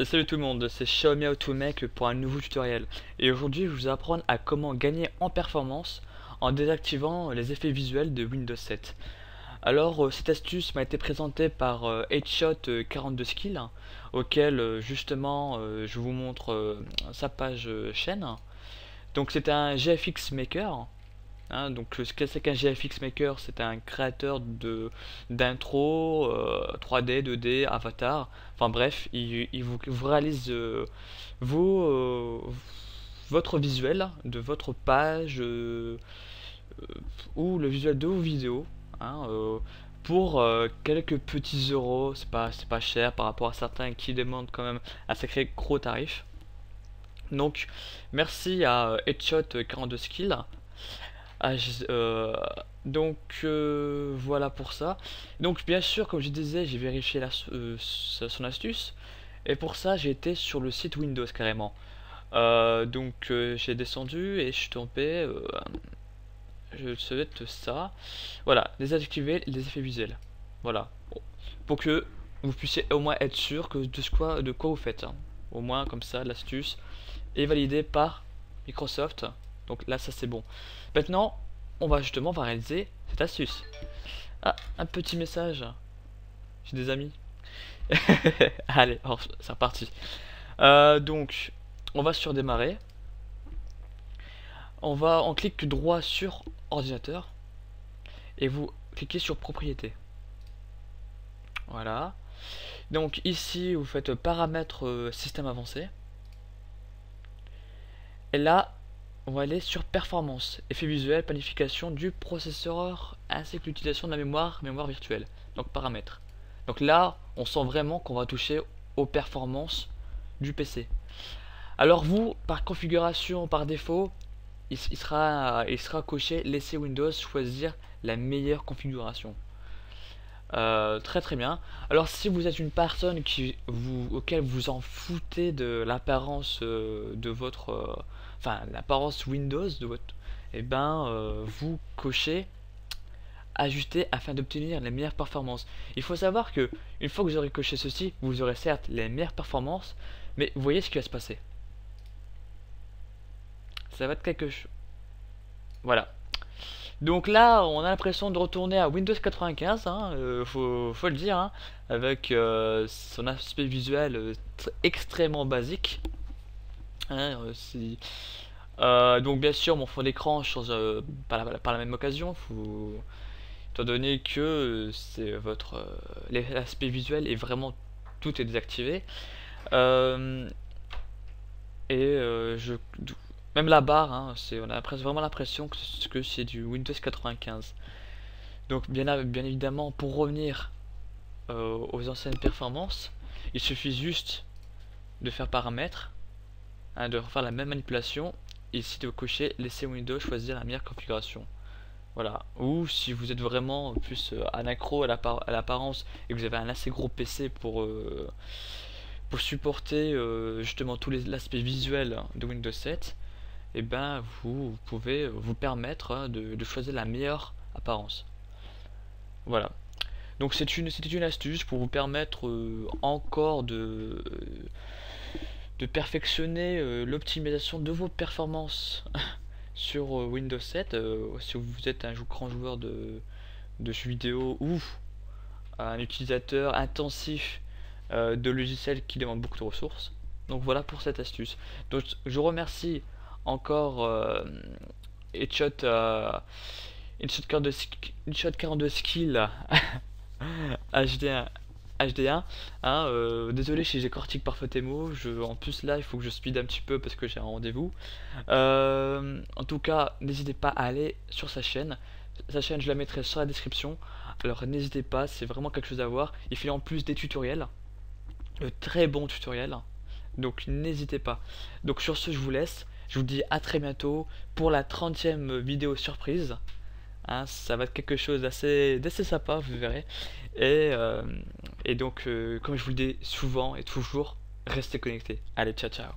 Salut tout le monde, c'est Xiaomi Automake pour un nouveau tutoriel. Et aujourd'hui, je vais vous apprendre à comment gagner en performance en désactivant les effets visuels de Windows 7. Alors, cette astuce m'a été présentée par Headshot42Skill, auquel justement je vous montre sa page chaîne. Donc, c'est un GFX Maker. Donc ce que c'est qu'un GFX Maker, c'est un créateur de d'intro 3D, 2D, avatar. Enfin bref, il vous réalise votre visuel de votre page ou le visuel de vos vidéos, pour quelques petits euros. C'est pas cher par rapport à certains qui demandent quand même un sacré gros tarif. Donc merci à Headshot42Skill. Ah, voilà pour ça. Donc bien sûr, comme je disais, j'ai vérifié son astuce. Et pour ça, j'ai été sur le site Windows carrément. J'ai descendu et je suis tombé. Je souhaite ça. Voilà, désactiver les effets visuels. Voilà. Bon. Pour que vous puissiez au moins être sûr que de quoi vous faites. Au moins comme ça, l'astuce est validée par Microsoft. Donc là, ça c'est bon. Maintenant, on va réaliser cette astuce. Ah, un petit message. J'ai des amis. Allez, c'est reparti. Donc, on va sur démarrer. On clique droit sur ordinateur et vous cliquez sur propriété. Voilà. Donc ici, vous faites paramètres système avancé. Et là, on va aller sur performance, effet visuel, planification du processeur ainsi que l'utilisation de la mémoire virtuelle. Donc paramètres. Donc là, on sent vraiment qu'on va toucher aux performances du PC. Alors vous, par configuration, par défaut, il sera coché laisser Windows choisir la meilleure configuration. Très bien. Alors si vous êtes une personne auquel vous en foutez de l'apparence de votre l'apparence Windows de votre, et vous cochez ajuster afin d'obtenir les meilleures performances. Il faut savoir que une fois que vous aurez coché ceci, vous aurez certes les meilleures performances, mais vous voyez ce qui va se passer. Ça va être quelque chose. Voilà. Donc là, on a l'impression de retourner à Windows 95, faut le dire, avec son aspect visuel extrêmement basique. Donc bien sûr, mon fond d'écran change par la même occasion, étant donné que l'aspect visuel est vraiment tout est désactivé. Même la barre, on a vraiment l'impression que c'est du Windows 95. Donc bien évidemment, pour revenir aux anciennes performances, il suffit juste de faire paramètres, de refaire la même manipulation, et ici de cocher laisser Windows choisir la meilleure configuration. Voilà. Ou si vous êtes vraiment plus un accro à l'apparence et que vous avez un assez gros PC pour supporter justement tout l'aspect visuel de Windows 7, et vous pouvez vous permettre de choisir la meilleure apparence. Voilà. Donc c'était une astuce pour vous permettre encore de perfectionner l'optimisation de vos performances sur Windows 7. Si vous êtes un grand joueur de jeux vidéo ou un utilisateur intensif de logiciels qui demandent beaucoup de ressources. Donc voilà pour cette astuce. Donc je remercie encore Headshot 42 Skill HD1. Désolé si j'écortique parfois tes mots. En plus là, il faut que je speed un petit peu parce que j'ai un rendez-vous. En tout cas, n'hésitez pas à aller sur sa chaîne. Sa chaîne, je la mettrai sur la description. Alors n'hésitez pas, c'est vraiment quelque chose à voir. Il fait en plus des tutoriels, de très bons tutoriels. Donc n'hésitez pas. Donc sur ce, je vous laisse. Je vous dis à très bientôt pour la 30e vidéo surprise. Ça va être quelque chose d'assez sympa, vous verrez. Et donc, comme je vous le dis souvent et toujours, restez connectés. Allez, ciao ciao.